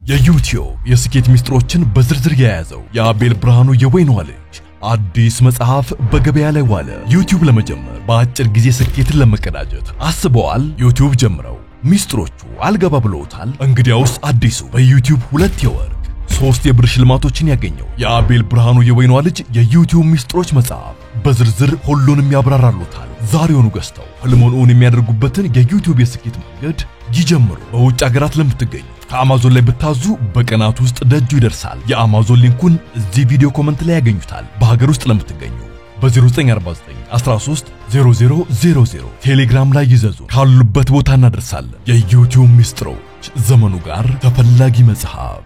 የዩቲዩብ የስኬት ሚስጥሮችን በዝርዝር የያዘው የአቤል ብርሃኑ የወይኗ ልጅ አዲስ መጽሐፍ በገበያ ላይ ዋለ። ዩቲዩብ ለመጀመር በአጭር ጊዜ ስኬትን ለመቀዳጀት አስበዋል? ዩቲዩብ ጀምረው ሚስጥሮቹ አልገባ ብለውታል? እንግዲያውስ አዲሱ በዩቲዩብ 2 የወርቅ 3 የብር ሽልማቶችን ያገኘው የአቤል ብርሃኑ የወይኗ ልጅ የዩቲዩብ ሚስጥሮች መጽሐፍ በዝርዝር ሁሉንም ያብራራሉታል። ዛሬውኑ ገዝተው ህልሞን የሚያደርጉበትን የዩቲዩብ የስኬት መንገድ ይጀምሩ። በውጭ ሀገራት ለምትገኙ ከአማዞን ላይ ብታዙ በቀናት ውስጥ ደጁ ይደርሳል። የአማዞን ሊንኩን እዚህ ቪዲዮ ኮሜንት ላይ ያገኙታል። በሀገር ውስጥ ለምትገኙ በ0949 13 0000 ቴሌግራም ላይ ይዘዙ። ካሉበት ቦታ እናደርሳለን። የዩቲዩብ ሚስጥሮች ዘመኑ ጋር ተፈላጊ መጽሐፍ።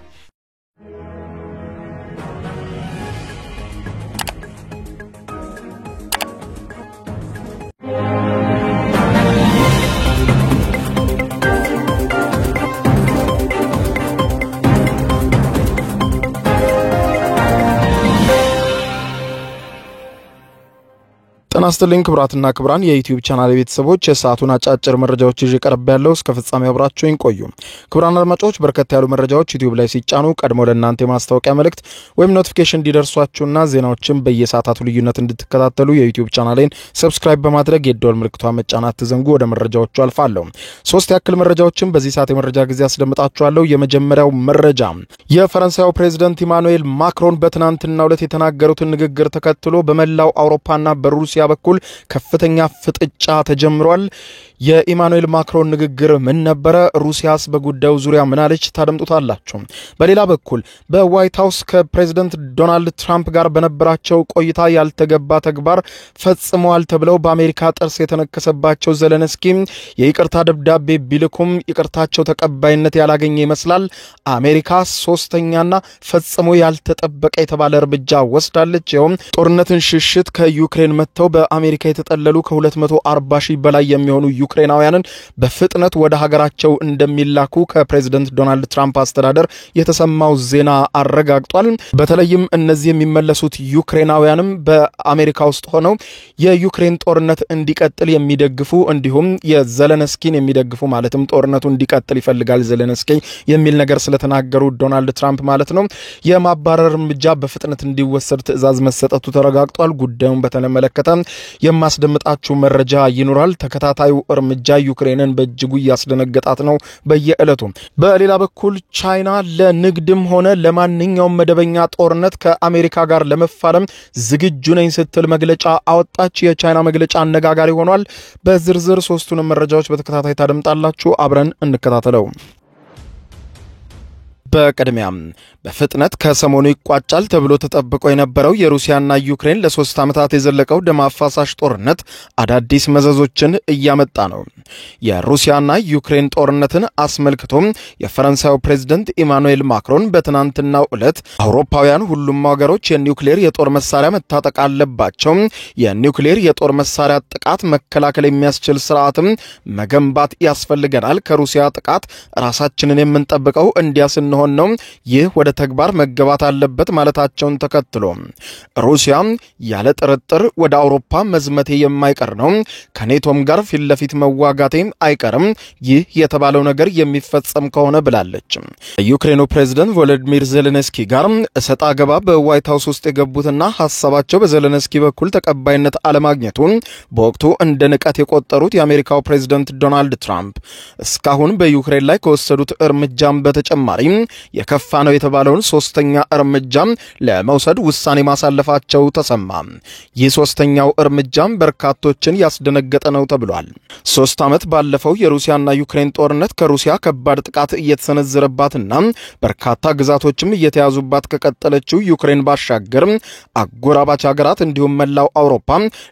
ጤና ይስጥልኝ ክብራትና ክብራን የዩቲዩብ ቻናል ቤተሰቦች የሰዓቱን አጫጭር መረጃዎች ይዤ ቀርብ ያለው እስከ ፍጻሜው አብራችሁኝ ቆዩ። ክብራን አድማጮች በርከት ያሉ መረጃዎች ዩቲዩብ ላይ ሲጫኑ ቀድሞ ለእናንተ ማስታወቂያ መልእክት ወይም ኖቲፊኬሽን እንዲደርሷችሁና ዜናዎችን በየሰዓታቱ ልዩነት እንድትከታተሉ የዩቲዩብ ቻናሌን ሰብስክራይብ በማድረግ የደወል ምልክቷን መጫን አትዘንጉ። ወደ መረጃዎቹ አልፋለሁ። 3 ያክል መረጃዎችን በዚህ ሰዓት የመረጃ ጊዜ አስደምጣችኋለሁ። የመጀመሪያው መረጃ የፈረንሳዩ ፕሬዝዳንት ኢማኑኤል ማክሮን በትናንትናው ዕለት የተናገሩትን ንግግር ተከትሎ በመላው አውሮፓና በሩሲያ በኩል ከፍተኛ ፍጥጫ ተጀምሯል። የኢማኑኤል ማክሮን ንግግር ምን ነበር? ሩሲያስ በጉዳዩ ዙሪያ ምን አለች? ታደምጡታላችሁ። በሌላ በኩል በዋይት ሃውስ ከፕሬዝዳንት ዶናልድ ትራምፕ ጋር በነበራቸው ቆይታ ያልተገባ ተግባር ፈጽመዋል ተብለው በአሜሪካ ጥርስ የተነከሰባቸው ዘለንስኪ የይቅርታ ደብዳቤ ቢልኩም ይቅርታቸው ተቀባይነት ያላገኘ ይመስላል። አሜሪካ ሶስተኛና ፈጽሞ ያልተጠበቀ የተባለ እርምጃ ወስዳለች። ይኸውም ጦርነትን ሽሽት ከዩክሬን መጥተው በአሜሪካ የተጠለሉ ከ240 ሺህ በላይ የሚሆኑ ዩክሬናውያንን በፍጥነት ወደ ሀገራቸው እንደሚላኩ ከፕሬዝዳንት ዶናልድ ትራምፕ አስተዳደር የተሰማው ዜና አረጋግጧል። በተለይም እነዚህ የሚመለሱት ዩክሬናውያንም በአሜሪካ ውስጥ ሆነው የዩክሬን ጦርነት እንዲቀጥል የሚደግፉ እንዲሁም የዘለንስኪን የሚደግፉ ማለትም ጦርነቱ እንዲቀጥል ይፈልጋል ዘለንስኪ የሚል ነገር ስለተናገሩ ዶናልድ ትራምፕ ማለት ነው የማባረር እርምጃ በፍጥነት እንዲወሰድ ትዕዛዝ መሰጠቱ ተረጋግጧል። ጉዳዩን በተመለከተ የማስደምጣችሁ መረጃ ይኖራል። ተከታታዩ እርምጃ ዩክሬንን በእጅጉ ያስደነገጣት ነው በየዕለቱ። በሌላ በኩል ቻይና ለንግድም ሆነ ለማንኛውም መደበኛ ጦርነት ከአሜሪካ ጋር ለመፋለም ዝግጁ ነኝ ስትል መግለጫ አወጣች። የቻይና መግለጫ አነጋጋሪ ሆኗል። በዝርዝር 3ቱንም መረጃዎች በተከታታይ ታደምጣላችሁ። አብረን እንከታተለው። በቀድሚያ በፍጥነት ከሰሞኑ ይቋጫል ተብሎ ተጠብቆ የነበረው የሩሲያና ዩክሬን ለ3 ዓመታት የዘለቀው ደም አፋሳሽ ጦርነት አዳዲስ መዘዞችን እያመጣ ነው። የሩሲያና ዩክሬን ጦርነትን አስመልክቶ የፈረንሳዩ ፕሬዝዳንት ኢማኑኤል ማክሮን በትናንትናው ዕለት አውሮፓውያን ሁሉም ሀገሮች የኒውክሌር የጦር መሳሪያ መታጠቅ አለባቸው፣ የኒውክሌር የጦር መሳሪያ ጥቃት መከላከል የሚያስችል ስርዓትም መገንባት ያስፈልገናል፣ ከሩሲያ ጥቃት ራሳችንን የምንጠብቀው እንዲያስነ ነው፣ ይህ ወደ ተግባር መገባት አለበት ማለታቸውን ተከትሎ ሩሲያ ያለ ጥርጥር ወደ አውሮፓ መዝመቴ የማይቀር ነው፣ ከኔቶም ጋር ፊት ለፊት መዋጋቴ አይቀርም፣ ይህ የተባለው ነገር የሚፈጸም ከሆነ ብላለች። የዩክሬኑ ፕሬዝዳንት ቮሎዲሚር ዜሌንስኪ ጋር እሰጣ ገባ በዋይት ሃውስ ውስጥ የገቡትና ሐሳባቸው በዜሌንስኪ በኩል ተቀባይነት አለማግኘቱን በወቅቱ እንደ ንቀት የቆጠሩት የአሜሪካው ፕሬዝዳንት ዶናልድ ትራምፕ እስካሁን በዩክሬን ላይ ከወሰዱት እርምጃም በተጨማሪ የከፋ ነው የተባለውን 3ኛ እርምጃ ለመውሰድ ውሳኔ ማሳለፋቸው ተሰማ። ይህ 3ኛው እርምጃም በርካቶችን ያስደነገጠ ነው ተብሏል። 3 ዓመት ባለፈው የሩሲያና ዩክሬን ጦርነት ከሩሲያ ከባድ ጥቃት እየተሰነዘረባትና በርካታ ግዛቶችም እየተያዙባት ከቀጠለችው ዩክሬን ባሻገር አጎራባች ሀገራት እንዲሁም መላው አውሮፓ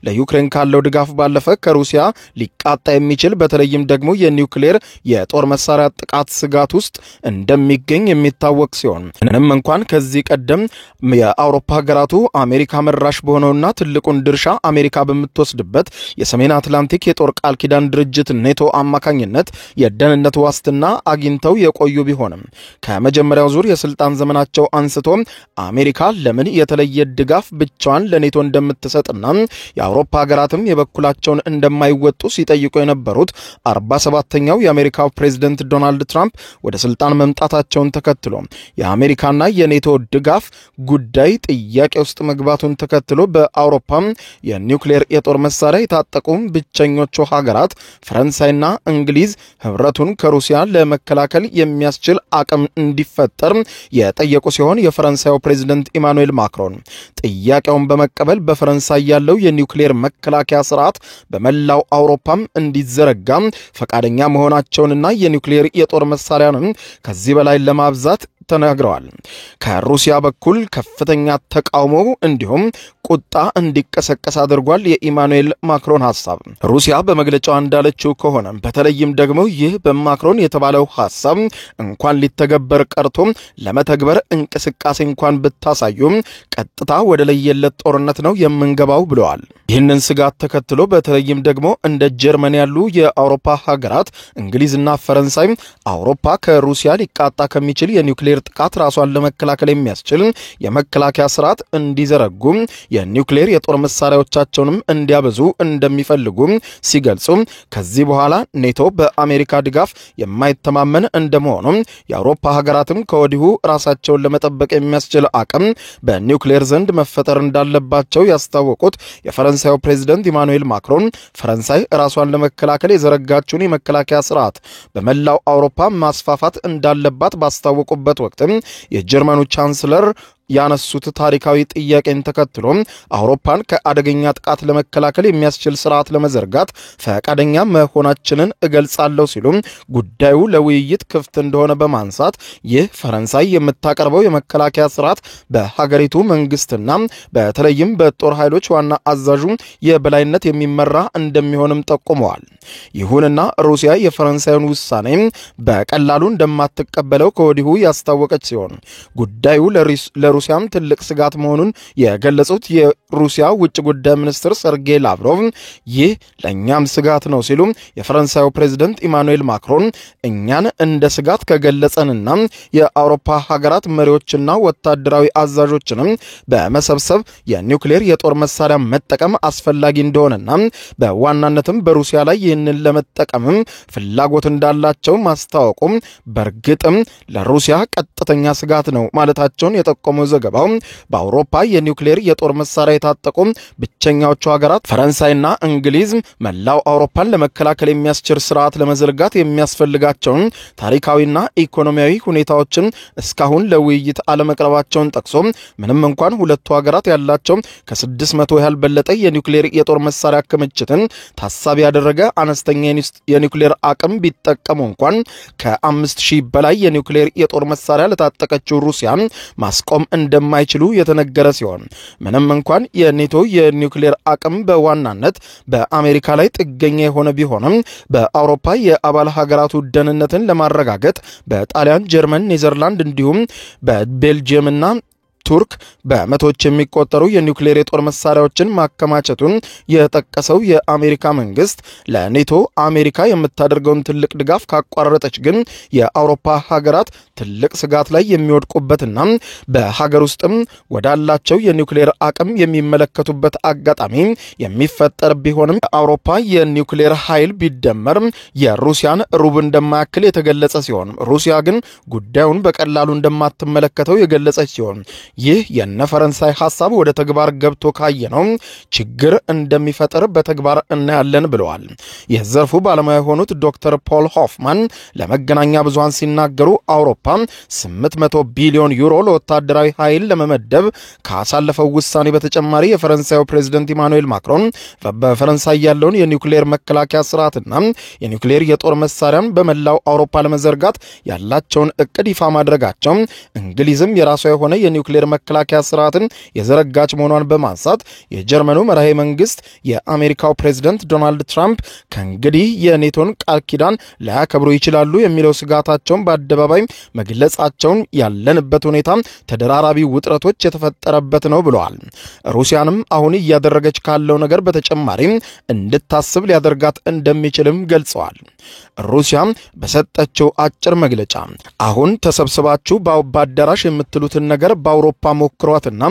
ለዩክሬን ካለው ድጋፍ ባለፈ ከሩሲያ ሊቃጣ የሚችል በተለይም ደግሞ የኒውክሌር የጦር መሳሪያ ጥቃት ስጋት ውስጥ እንደሚገኝ የሚታወቅ ሲሆን ምንም እንኳን ከዚህ ቀደም የአውሮፓ ሀገራቱ አሜሪካ መራሽ በሆነውና ትልቁን ድርሻ አሜሪካ በምትወስድበት የሰሜን አትላንቲክ የጦር ቃል ኪዳን ድርጅት ኔቶ አማካኝነት የደህንነት ዋስትና አግኝተው የቆዩ ቢሆንም ከመጀመሪያው ዙር የስልጣን ዘመናቸው አንስቶ አሜሪካ ለምን የተለየ ድጋፍ ብቻዋን ለኔቶ እንደምትሰጥና የአውሮፓ ሀገራትም የበኩላቸውን እንደማይወጡ ሲጠይቁ የነበሩት 47ኛው የአሜሪካው ፕሬዝዳንት ዶናልድ ትራምፕ ወደ ስልጣን መምጣታቸውን ተከትሎ የአሜሪካና የኔቶ ድጋፍ ጉዳይ ጥያቄ ውስጥ መግባቱን ተከትሎ በአውሮፓ የኒውክሌር የጦር መሳሪያ የታጠቁ ብቸኞቹ ሀገራት ፈረንሳይና እንግሊዝ ህብረቱን ከሩሲያ ለመከላከል የሚያስችል አቅም እንዲፈጠር የጠየቁ ሲሆን የፈረንሳዩ ፕሬዝዳንት ኢማኑኤል ማክሮን ጥያቄውን በመቀበል በፈረንሳይ ያለው የኒውክሌር መከላከያ ስርዓት በመላው አውሮፓም እንዲዘረጋ ፈቃደኛ መሆናቸውንና የኒውክሌር የጦር መሳሪያንም ከዚህ በላይ ለማብዛት ተናግረዋል። ከሩሲያ በኩል ከፍተኛ ተቃውሞ እንዲሁም ቁጣ እንዲቀሰቀስ አድርጓል የኢማኑኤል ማክሮን ሐሳብ። ሩሲያ በመግለጫው እንዳለችው ከሆነ በተለይም ደግሞ ይህ በማክሮን የተባለው ሐሳብ እንኳን ሊተገበር ቀርቶ ለመተግበር እንቅስቃሴ እንኳን ብታሳዩ ቀጥታ ወደ ለየለት ጦርነት ነው የምንገባው ብለዋል። ይህንን ስጋት ተከትሎ በተለይም ደግሞ እንደ ጀርመን ያሉ የአውሮፓ ሀገራት እንግሊዝና ፈረንሳይ አውሮፓ ከሩሲያ ሊቃጣ ከሚችል የኒውክሌር ጥቃት ራሷን ለመከላከል የሚያስችል የመከላከያ ስርዓት እንዲዘረጉ የኒውክሌር የጦር መሳሪያዎቻቸውንም እንዲያበዙ እንደሚፈልጉ ሲገልጹ ከዚህ በኋላ ኔቶ በአሜሪካ ድጋፍ የማይተማመን እንደመሆኑ የአውሮፓ ሀገራትም ከወዲሁ ራሳቸውን ለመጠበቅ የሚያስችል አቅም በኒውክሌር ዘንድ መፈጠር እንዳለባቸው ያስታወቁት የፈረንሳዩ ፕሬዝዳንት ኢማኑኤል ማክሮን ፈረንሳይ ራሷን ለመከላከል የዘረጋችውን የመከላከያ ስርዓት በመላው አውሮፓ ማስፋፋት እንዳለባት ባስታወቁበት ወቅት የጀርመኑ ቻንስለር ያነሱት ታሪካዊ ጥያቄን ተከትሎ አውሮፓን ከአደገኛ ጥቃት ለመከላከል የሚያስችል ስርዓት ለመዘርጋት ፈቃደኛ መሆናችንን እገልጻለሁ ሲሉ ጉዳዩ ለውይይት ክፍት እንደሆነ በማንሳት ይህ ፈረንሳይ የምታቀርበው የመከላከያ ስርዓት በሀገሪቱ መንግስትና በተለይም በጦር ኃይሎች ዋና አዛዡ የበላይነት የሚመራ እንደሚሆንም ጠቁመዋል። ይሁንና ሩሲያ የፈረንሳዩን ውሳኔ በቀላሉ እንደማትቀበለው ከወዲሁ ያስታወቀች ሲሆን ጉዳዩ ለሩሲያም ትልቅ ስጋት መሆኑን የገለጹት የሩሲያ ውጭ ጉዳይ ሚኒስትር ሰርጌይ ላቭሮቭ ይህ ለኛም ስጋት ነው ሲሉ የፈረንሳዩ ፕሬዝዳንት ኢማኑኤል ማክሮን እኛን እንደ ስጋት ከገለጸንና የአውሮፓ ሀገራት መሪዎችና ወታደራዊ አዛዦችንም በመሰብሰብ የኒውክሌር የጦር መሳሪያ መጠቀም አስፈላጊ እንደሆነና በዋናነትም በሩሲያ ላይ ይህንን ለመጠቀም ፍላጎት እንዳላቸው ማስታወቁም በእርግጥም ለሩሲያ ቀጥተኛ ስጋት ነው ማለታቸውን የጠቆመው ዘገባው በአውሮፓ የኒውክሌር የጦር መሳሪያ የታጠቁ ብቸኛዎቹ ሀገራት ፈረንሳይና እንግሊዝ መላው አውሮፓን ለመከላከል የሚያስችል ስርዓት ለመዘርጋት የሚያስፈልጋቸውን ታሪካዊና ኢኮኖሚያዊ ሁኔታዎችን እስካሁን ለውይይት አለመቅረባቸውን ጠቅሶ ምንም እንኳን ሁለቱ ሀገራት ያላቸው ከ600 ያህል በለጠ የኒውክሌር የጦር መሳሪያ ክምችትን ታሳቢ ያደረገ አነስተኛ የኒውክሌር አቅም ቢጠቀሙ እንኳን ከ5000 በላይ የኒውክሌር የጦር መሳሪያ ለታጠቀችው ሩሲያ ማስቆም እንደማይችሉ የተነገረ ሲሆን ምንም እንኳን የኔቶ የኒውክሌር አቅም በዋናነት በአሜሪካ ላይ ጥገኛ የሆነ ቢሆንም በአውሮፓ የአባል ሀገራቱ ደህንነትን ለማረጋገጥ በጣሊያን፣ ጀርመን፣ ኔዘርላንድ እንዲሁም በቤልጂየምና ቱርክ በመቶዎች የሚቆጠሩ የኒውክሌር የጦር መሳሪያዎችን ማከማቸቱን የጠቀሰው የአሜሪካ መንግስት ለኔቶ አሜሪካ የምታደርገውን ትልቅ ድጋፍ ካቋረጠች ግን የአውሮፓ ሀገራት ትልቅ ስጋት ላይ የሚወድቁበትና በሀገር ውስጥም ወዳላቸው የኒውክሌር አቅም የሚመለከቱበት አጋጣሚ የሚፈጠር ቢሆንም አውሮፓ የኒውክሌር ኃይል ቢደመር የሩሲያን ሩብ እንደማያክል የተገለጸ ሲሆን ሩሲያ ግን ጉዳዩን በቀላሉ እንደማትመለከተው የገለጸች ሲሆን ይህ የነ ፈረንሳይ ሐሳብ ወደ ተግባር ገብቶ ካየነው ችግር እንደሚፈጠር በተግባር እናያለን ብለዋል። የዘርፉ ባለሙያ የሆኑት ዶክተር ፖል ሆፍማን ለመገናኛ ብዙሃን ሲናገሩ አውሮፓ 800 ቢሊዮን ዩሮ ለወታደራዊ ኃይል ለመመደብ ካሳለፈው ውሳኔ በተጨማሪ የፈረንሳዩ ፕሬዝዳንት ኢማኑኤል ማክሮን በፈረንሳይ ያለውን የኒውክሌር መከላከያ ስርዓትና የኒውክሌር የጦር መሳሪያን በመላው አውሮፓ ለመዘርጋት ያላቸውን እቅድ ይፋ ማድረጋቸው እንግሊዝም የራሷ የሆነ የኒውክሌር መከላከያ ስርዓትን የዘረጋች መሆኗን በማንሳት የጀርመኑ መራሄ መንግስት የአሜሪካው ፕሬዝዳንት ዶናልድ ትራምፕ ከእንግዲህ የኔቶን ቃል ኪዳን ላያከብሩ ይችላሉ የሚለው ስጋታቸውን በአደባባይ መግለጻቸውን ያለንበት ሁኔታ ተደራራቢ ውጥረቶች የተፈጠረበት ነው ብለዋል። ሩሲያንም አሁን እያደረገች ካለው ነገር በተጨማሪ እንድታስብ ሊያደርጋት እንደሚችልም ገልጸዋል። ሩሲያ በሰጠችው አጭር መግለጫ አሁን ተሰብስባችሁ በአዳራሽ የምትሉትን ነገር በአውሮፓ ሞክሯትና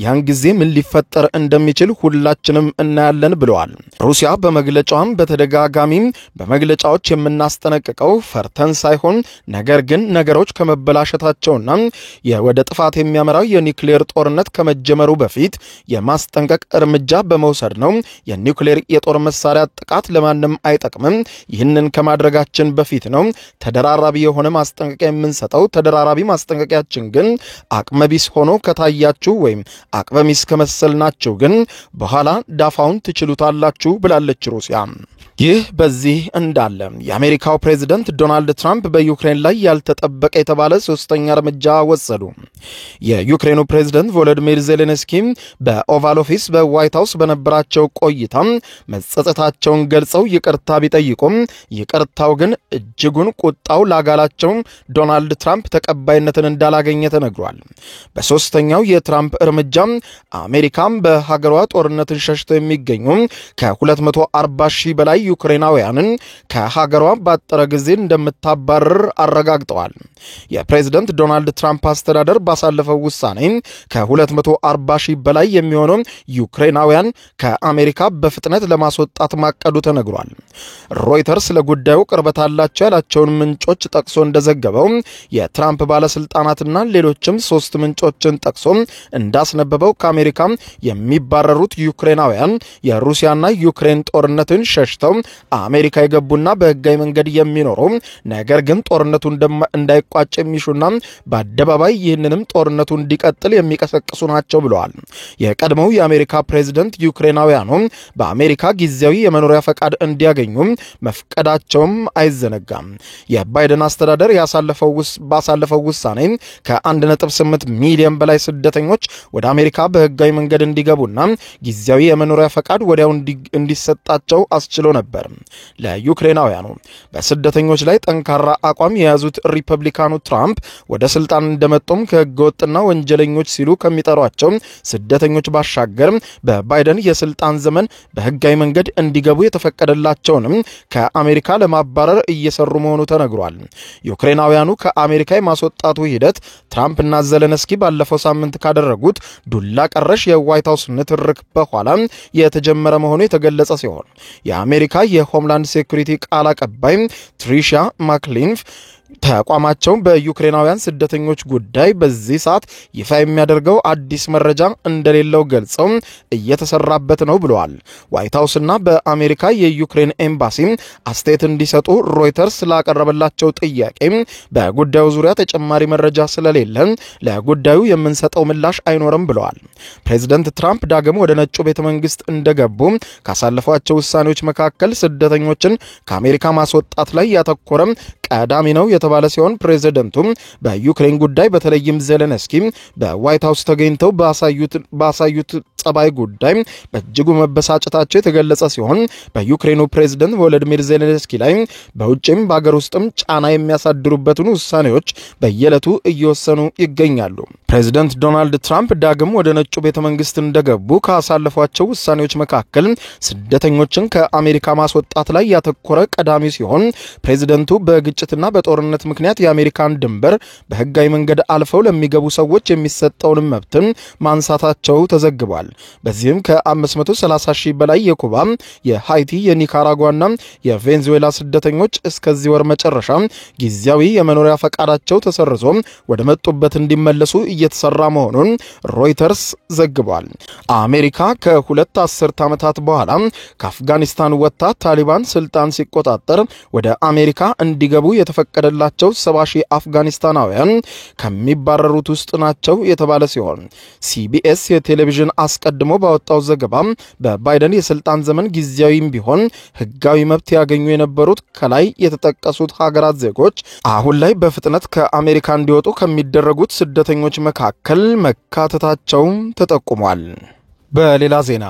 ያን ጊዜ ምን ሊፈጠር እንደሚችል ሁላችንም እናያለን ብለዋል። ሩሲያ በመግለጫዋም በተደጋጋሚ በመግለጫዎች የምናስጠነቅቀው ፈርተን ሳይሆን ነገር ግን ነገሮች ነገሮች ከመበላሸታቸውና ወደ ጥፋት የሚያመራው የኒውክሌር ጦርነት ከመጀመሩ በፊት የማስጠንቀቅ እርምጃ በመውሰድ ነው። የኒውክሌር የጦር መሳሪያ ጥቃት ለማንም አይጠቅምም። ይህንን ከማድረጋችን በፊት ነው ተደራራቢ የሆነ ማስጠንቀቂያ የምንሰጠው። ተደራራቢ ማስጠንቀቂያችን ግን አቅመቢስ ሆኖ ከታያችሁ ወይም አቅመቢስ ከመሰልናችሁ ግን በኋላ ዳፋውን ትችሉታላችሁ ብላለች ሩሲያ። ይህ በዚህ እንዳለ የአሜሪካው ፕሬዝዳንት ዶናልድ ትራምፕ በዩክሬን ላይ ያልተጠበቀ የተባለ ሶስተኛ እርምጃ ወሰዱ። የዩክሬኑ ፕሬዝዳንት ቮሎዲሚር ዜሌንስኪ በኦቫል ኦፊስ በዋይት ሃውስ በነበራቸው ቆይታ መጸጸታቸውን ገልጸው ይቅርታ ቢጠይቁም ይቅርታው ግን እጅጉን ቁጣው ላጋላቸው ዶናልድ ትራምፕ ተቀባይነትን እንዳላገኘ ተነግሯል። በሶስተኛው የትራምፕ እርምጃ አሜሪካም በሀገሯ ጦርነትን ሸሽተው የሚገኙ ከ240 ሺህ በላይ ዩክሬናውያንን ከሀገሯ ባጠረ ጊዜ እንደምታባረር አረጋግጠዋል። የፕሬዝዳንት ዶናልድ ትራምፕ አስተዳደር ባሳለፈው ውሳኔ ከ240 ሺህ በላይ የሚሆኑ ዩክሬናውያን ከአሜሪካ በፍጥነት ለማስወጣት ማቀዱ ተነግሯል። ሮይተርስ ለጉዳዩ ቅርበት አላቸው ያላቸውን ምንጮች ጠቅሶ እንደዘገበው የትራምፕ ባለስልጣናትና ሌሎችም 3 ምንጮችን ጠቅሶ እንዳስነበበው ከአሜሪካ የሚባረሩት ዩክሬናውያን የሩሲያና ዩክሬን ጦርነትን ሸሽተው አሜሪካ የገቡና በህጋዊ መንገድ የሚኖሩ ነገር ግን ጦርነቱ እንዳይቋጭ የሚሹና በአደባባይ ይህንንም ጦርነቱ እንዲቀጥል የሚቀሰቅሱ ናቸው ብለዋል። የቀድሞው የአሜሪካ ፕሬዝዳንት ዩክሬናውያኑ በአሜሪካ ጊዜያዊ የመኖሪያ ፈቃድ እንዲያገኙ መፍቀዳቸውም አይዘነጋም። የባይደን አስተዳደር ባሳለፈው ውሳኔ ከ1.8 ሚሊዮን በላይ ስደተኞች ወደ አሜሪካ በህጋዊ መንገድ እንዲገቡና ጊዜያዊ የመኖሪያ ፈቃድ ወዲያው እንዲሰጣቸው አስችሎ ነበር። ለዩክሬናውያኑ በስደተኞች ላይ ጠንካራ አቋም የያዙት ሪፐብሊካኑ ትራምፕ ወደ ስልጣን እንደመጡም ከህገወጥና ወንጀለኞች ሲሉ ከሚጠሯቸው ስደተኞች ባሻገር በባይደን የስልጣን ዘመን በህጋዊ መንገድ እንዲገቡ የተፈቀደላቸውንም ከአሜሪካ ለማባረር እየሰሩ መሆኑ ተነግሯል። ዩክሬናውያኑ ከአሜሪካ የማስወጣቱ ሂደት ትራምፕና ዘለንስኪ ባለፈው ሳምንት ካደረጉት ዱላ ቀረሽ የዋይት ሃውስ ንትርክ በኋላ የተጀመረ መሆኑ የተገለጸ ሲሆን የአሜሪካ የሆምላንድ ሴኩሪቲ ቃል አቀባይ ትሪሻ ማክሊንፍ ተቋማቸው በዩክሬናውያን ስደተኞች ጉዳይ በዚህ ሰዓት ይፋ የሚያደርገው አዲስ መረጃ እንደሌለው ገልጸው እየተሰራበት ነው ብለዋል። ዋይት ሃውስና በአሜሪካ የዩክሬን ኤምባሲ አስተያየት እንዲሰጡ ሮይተርስ ላቀረበላቸው ጥያቄ በጉዳዩ ዙሪያ ተጨማሪ መረጃ ስለሌለ ለጉዳዩ የምንሰጠው ምላሽ አይኖርም ብለዋል። ፕሬዝዳንት ትራምፕ ዳግም ወደ ነጩ ቤተ መንግስት እንደገቡ ካሳለፏቸው ውሳኔዎች መካከል ስደተኞችን ከአሜሪካ ማስወጣት ላይ ያተኮረ ቀዳሚ ነው የተባለ ሲሆን ፕሬዝዳንቱም በዩክሬን ጉዳይ በተለይም ዜሌንስኪ በዋይት ሃውስ ተገኝተው ባሳዩት ጸባይ ጉዳይ በእጅጉ መበሳጨታቸው የተገለጸ ሲሆን በዩክሬኑ ፕሬዝዳንት ቮሎዲሚር ዜሌንስኪ ላይ በውጭም በአገር ውስጥም ጫና የሚያሳድሩበትን ውሳኔዎች በየዕለቱ እየወሰኑ ይገኛሉ። ፕሬዝዳንት ዶናልድ ትራምፕ ዳግም ወደ ነጩ ቤተ መንግስት እንደገቡ ካሳለፏቸው ውሳኔዎች መካከል ስደተኞችን ከአሜሪካ ማስወጣት ላይ ያተኮረ ቀዳሚ ሲሆን ፕሬዝዳንቱ በግጭትና በጦርነት ምክንያት የአሜሪካን ድንበር በህጋዊ መንገድ አልፈው ለሚገቡ ሰዎች የሚሰጠውን መብትን ማንሳታቸው ተዘግቧል። በዚህም ከ530 ሺህ በላይ የኩባ፣ የሃይቲ፣ የኒካራጓና የቬንዙዌላ ስደተኞች እስከዚህ ወር መጨረሻ ጊዜያዊ የመኖሪያ ፈቃዳቸው ተሰርዞ ወደ መጡበት እንዲመለሱ እየተሰራ መሆኑን ሮይተርስ ዘግቧል። አሜሪካ ከሁለት አስርት ዓመታት በኋላ ከአፍጋኒስታን ወጥታ ታሊባን ስልጣን ሲቆጣጠር ወደ አሜሪካ እንዲገቡ የተፈቀደላቸው 70 ሺህ አፍጋኒስታናውያን ከሚባረሩት ውስጥ ናቸው የተባለ ሲሆን ሲቢኤስ የቴሌቪዥን አስቀድሞ ባወጣው ዘገባ በባይደን የስልጣን ዘመን ጊዜያዊም ቢሆን ህጋዊ መብት ያገኙ የነበሩት ከላይ የተጠቀሱት ሀገራት ዜጎች አሁን ላይ በፍጥነት ከአሜሪካ እንዲወጡ ከሚደረጉት ስደተኞች መካከል መካተታቸው ተጠቁሟል። በሌላ ዜና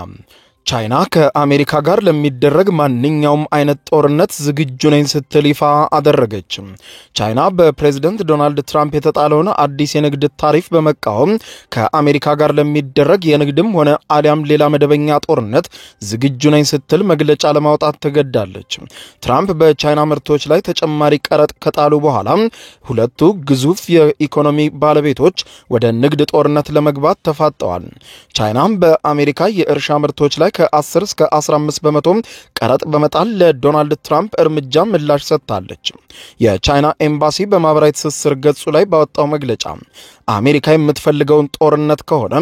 ቻይና ከአሜሪካ ጋር ለሚደረግ ማንኛውም አይነት ጦርነት ዝግጁ ነኝ ስትል ይፋ አደረገች። ቻይና በፕሬዝዳንት ዶናልድ ትራምፕ የተጣለውን አዲስ የንግድ ታሪፍ በመቃወም ከአሜሪካ ጋር ለሚደረግ የንግድም ሆነ አሊያም ሌላ መደበኛ ጦርነት ዝግጁ ነኝ ስትል መግለጫ ለማውጣት ተገዳለች። ትራምፕ በቻይና ምርቶች ላይ ተጨማሪ ቀረጥ ከጣሉ በኋላ ሁለቱ ግዙፍ የኢኮኖሚ ባለቤቶች ወደ ንግድ ጦርነት ለመግባት ተፋጠዋል። ቻይናም በአሜሪካ የእርሻ ምርቶች ላይ ላይ ከ10 እስከ 15 በመቶ ቀረጥ በመጣል ለዶናልድ ትራምፕ እርምጃ ምላሽ ሰጥታለች። የቻይና ኤምባሲ በማህበራዊ ትስስር ገጹ ላይ ባወጣው መግለጫ አሜሪካ የምትፈልገውን ጦርነት ከሆነ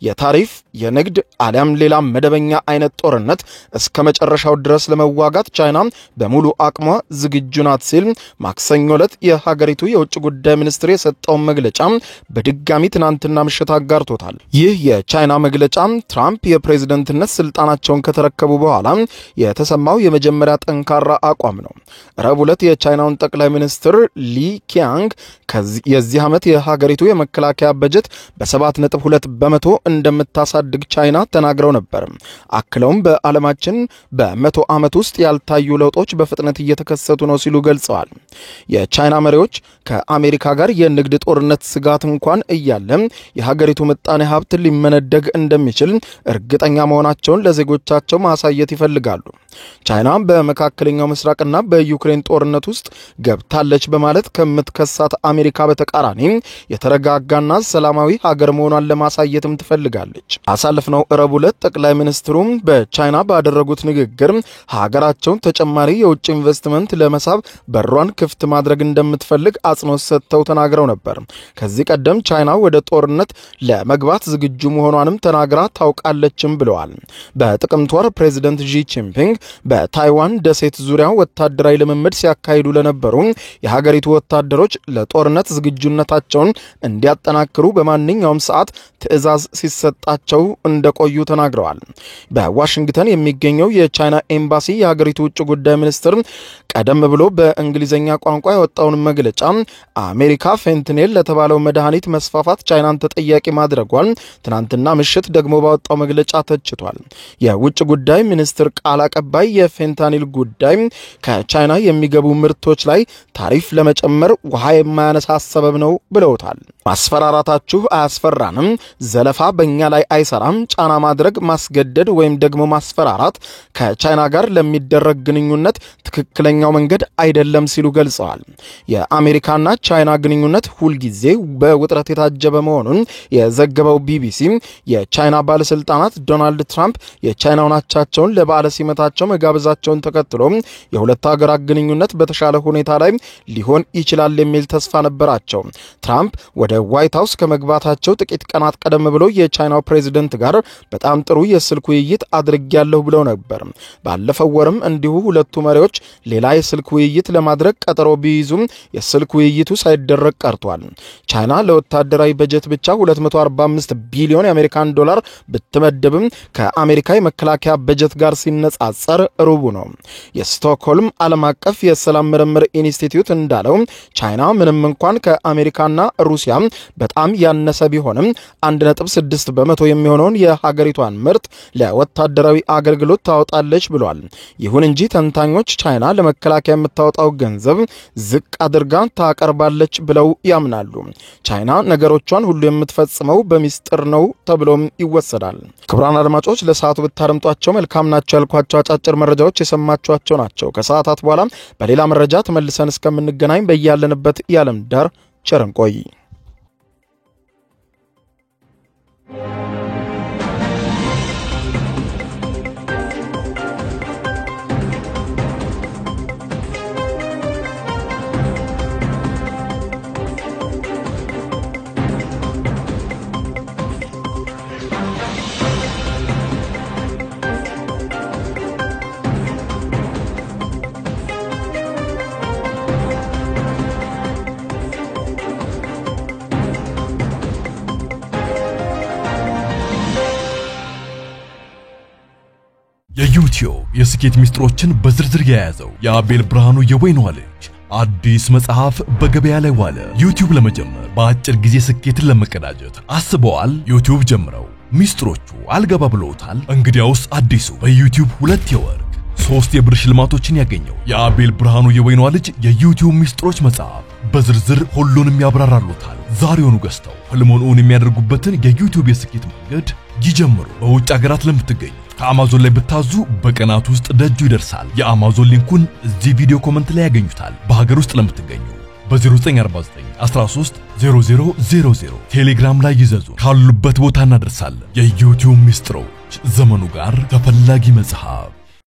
የታሪፍ፣ የንግድ አሊያም ሌላ መደበኛ አይነት ጦርነት እስከ መጨረሻው ድረስ ለመዋጋት ቻይና በሙሉ አቅሟ ዝግጁ ናት ሲል ማክሰኞ ዕለት የሀገሪቱ የውጭ ጉዳይ ሚኒስትር የሰጠውን መግለጫ በድጋሚ ትናንትና ምሽት አጋርቶታል። ይህ የቻይና መግለጫ ትራምፕ የፕሬዝደንትነት ስልጣናቸውን ከተረከቡ በኋላ የተሰማው የመጀመሪያ ጠንካራ አቋም ነው። ረቡዕ ዕለት የቻይናውን ጠቅላይ ሚኒስትር ሊ ኪያንግ የዚህ ዓመት የሀገሪቱ የመከላከያ በጀት በ7.2 በመቶ እንደምታሳድግ ቻይና ተናግረው ነበር። አክለውም በዓለማችን በ100 ዓመት ውስጥ ያልታዩ ለውጦች በፍጥነት እየተከሰቱ ነው ሲሉ ገልጸዋል። የቻይና መሪዎች ከአሜሪካ ጋር የንግድ ጦርነት ስጋት እንኳን እያለ የሀገሪቱ ምጣኔ ሀብት ሊመነደግ እንደሚችል እርግጠኛ መሆናቸውን ለዜጎቻቸው ማሳየት ይፈልጋሉ። ቻይና በመካከለኛው ምስራቅና በዩክሬን ጦርነት ውስጥ ገብታለች በማለት ከምትከሳት አሜሪካ በተቃራኒ የተረጋጋና ሰላማዊ ሀገር መሆኗን ለማሳየትም ትፈልጋለች። አሳልፍነው ረቡዕ ዕለት ጠቅላይ ሚኒስትሩም በቻይና ባደረጉት ንግግር ሀገራቸውን ተጨማሪ የውጭ ኢንቨስትመንት ለመሳብ በሯን ክፍት ማድረግ እንደምትፈልግ አጽንኦት ሰጥተው ተናግረው ነበር። ከዚህ ቀደም ቻይና ወደ ጦርነት ለመግባት ዝግጁ መሆኗንም ተናግራ ታውቃለችም ብለዋል። በጥቅምት ወር ፕሬዚደንት ዢ ጂንፒንግ በታይዋን ደሴት ዙሪያ ወታደራዊ ልምምድ ሲያካሂዱ ለነበሩ የሀገሪቱ ወታደሮች ለጦርነት ዝግጁነታቸውን እንዲያጠናክሩ በማንኛውም ሰዓት ትዕዛዝ ሲሰጣቸው እንደቆዩ ተናግረዋል። በዋሽንግተን የሚገኘው የቻይና ኤምባሲ የሀገሪቱ ውጭ ጉዳይ ሚኒስትር ቀደም ብሎ በእንግሊዝኛ ቋንቋ ያወጣውን መግለጫ አሜሪካ ፌንትኔል ለተባለው መድኃኒት መስፋፋት ቻይናን ተጠያቂ ማድረጓል ትናንትና ምሽት ደግሞ ባወጣው መግለጫ ተችቷል። የውጭ ጉዳይ ሚኒስትር ቃል አቀባይ የፌንታኒል ጉዳይ ከቻይና የሚገቡ ምርቶች ላይ ታሪፍ ለመጨመር ውሃ የማያነሳ ሰበብ ነው ብለውታል። ማስፈራራታችሁ አያስፈራንም፣ ዘለፋ በእኛ ላይ አይሰራም፣ ጫና ማድረግ፣ ማስገደድ ወይም ደግሞ ማስፈራራት ከቻይና ጋር ለሚደረግ ግንኙነት ትክክለኛው መንገድ አይደለም ሲሉ ገልጸዋል። የአሜሪካና ቻይና ግንኙነት ሁልጊዜ በውጥረት የታጀበ መሆኑን የዘገበው ቢቢሲ የቻይና ባለስልጣናት ዶናልድ ትራምፕ የቻይናውን አቻቸውን ለበዓለ ሲመታቸው መጋበዛቸውን ተከትሎ የሁለት ሀገራት ግንኙነት በተሻለ ሁኔታ ላይ ሊሆን ይችላል የሚል ተስፋ ነበራቸው። ትራምፕ ወደ ዋይት ሃውስ ከመግባታቸው ጥቂት ቀናት ቀደም ብሎ የቻይናው ፕሬዝደንት ጋር በጣም ጥሩ የስልክ ውይይት አድርጌያለሁ ብለው ነበር። ባለፈው ወርም እንዲሁ ሁለቱ መሪዎች ሌላ የስልክ ውይይት ለማድረግ ቀጠሮ ቢይዙም የስልክ ውይይቱ ሳይደረግ ቀርቷል። ቻይና ለወታደራዊ በጀት ብቻ 245 ቢሊዮን የአሜሪካን ዶላር ብትመደብም ከአሜሪካ የመከላከያ በጀት ጋር ሲነጻጸር ሩቡ ነው። የስቶክሆልም ዓለም አቀፍ የሰላም ምርምር ኢንስቲትዩት እንዳለው ቻይና ምንም እንኳን ከአሜሪካና ሩሲያ በጣም ያነሰ ቢሆንም 1.6 በመቶ የሚሆነውን የሀገሪቷን ምርት ለወታደራዊ አገልግሎት ታወጣለች ብሏል። ይሁን እንጂ ተንታኞች ቻይና ለመከላከያ የምታወጣው ገንዘብ ዝቅ አድርጋ ታቀርባለች ብለው ያምናሉ። ቻይና ነገሮቿን ሁሉ የምትፈጽመው በሚስጥር ነው ተብሎም ይወሰዳል። ክቡራን አድማጮች ለሰዓቱ ብታደምጧቸው መልካም ናቸው ያልኳቸው አጫጭር መረጃዎች የሰማችኋቸው ናቸው። ከሰዓታት በኋላ በሌላ መረጃ ተመልሰን እስከምንገናኝ በያለንበት የዓለም ዳር ቸር እንቆይ። የዩቲዩብ የስኬት ሚስጥሮችን በዝርዝር የያዘው የአቤል ብርሃኑ የወይኗ ልጅ አዲስ መጽሐፍ በገበያ ላይ ዋለ። ዩቲዩብ ለመጀመር በአጭር ጊዜ ስኬትን ለመቀዳጀት አስበዋል? ዩቲዩብ ጀምረው ሚስጥሮቹ አልገባ ብለውታል? እንግዲያውስ አዲሱ በዩቲዩብ 2 የወርቅ 3 የብር ሽልማቶችን ያገኘው የአቤል ብርሃኑ የወይኗ ልጅ የዩቲዩብ ሚስጥሮች መጽሐፍ በዝርዝር ሁሉንም ያብራራሉታል። ዛሬውኑ ገዝተው ህልሞን እውን የሚያደርጉበትን የዩቲዩብ የስኬት መንገድ ይጀምሩ። በውጭ ሀገራት ለምትገኙ ከአማዞን ላይ ብታዙ በቀናት ውስጥ ደጁ ይደርሳል። የአማዞን ሊንኩን እዚህ ቪዲዮ ኮሜንት ላይ ያገኙታል። በሀገር ውስጥ ለምትገኙ በ0949 13 0000 ቴሌግራም ላይ ይዘዙ። ካሉበት ቦታ እናደርሳለን። የዩቲዩብ ሚስጥሮች ዘመኑ ጋር ተፈላጊ መጽሐፍ